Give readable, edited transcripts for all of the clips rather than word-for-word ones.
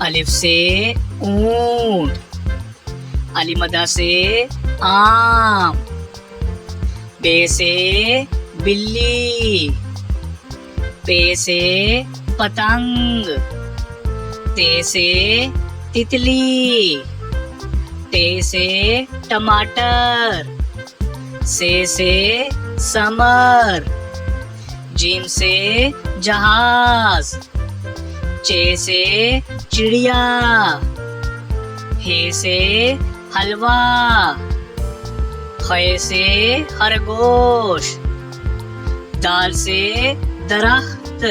अलिफ से ऊंट, अलिमदा से आम, बे से बिल्ली, पे से पतंग, ते से तितली, टे से टमाटर, से समर, जीम से जहाज, चे से चिड़िया, हे से हलवा, खे से खरगोश, दाल से दरख्त,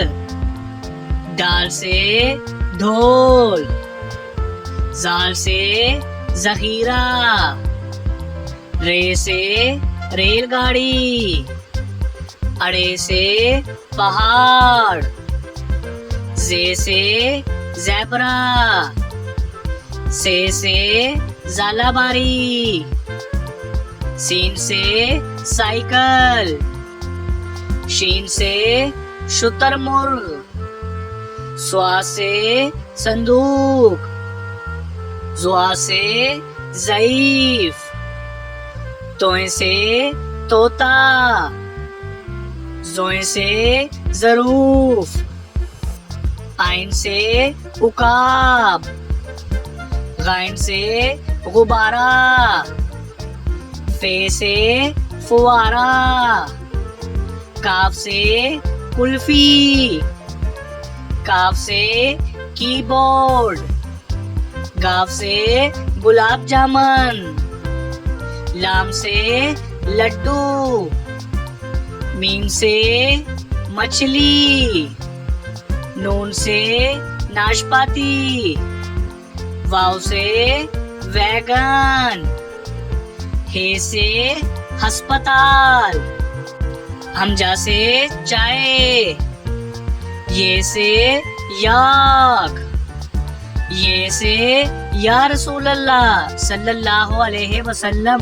दाल से ढोल, जाल से जखीरा, रे से रेलगाड़ी, अड़े से पहाड़, जे से ज़ेब्रा, से जालाबारी, सीन से साइकिल, शीन से शुतुरमुर्ग, स्वा से संदूक, जुआ से ज़ईफ, तोए से तोता, जोए से ज़रूफ, आइन से उकाब, गाइन से गुब्बारा, फे से फुवारा, काफ से कुल्फी, काफ से कीबोर्ड, गाफ से गुलाब जामुन, लाम से लड्डू, मीम से मछली, नून से नाशपाती, वाव से वैगन, हे से अस्पताल, हमजा से चाय, ये से याक, ये से या रसूल अल्लाह सल्लल्लाहु अलैहि वसल्लम।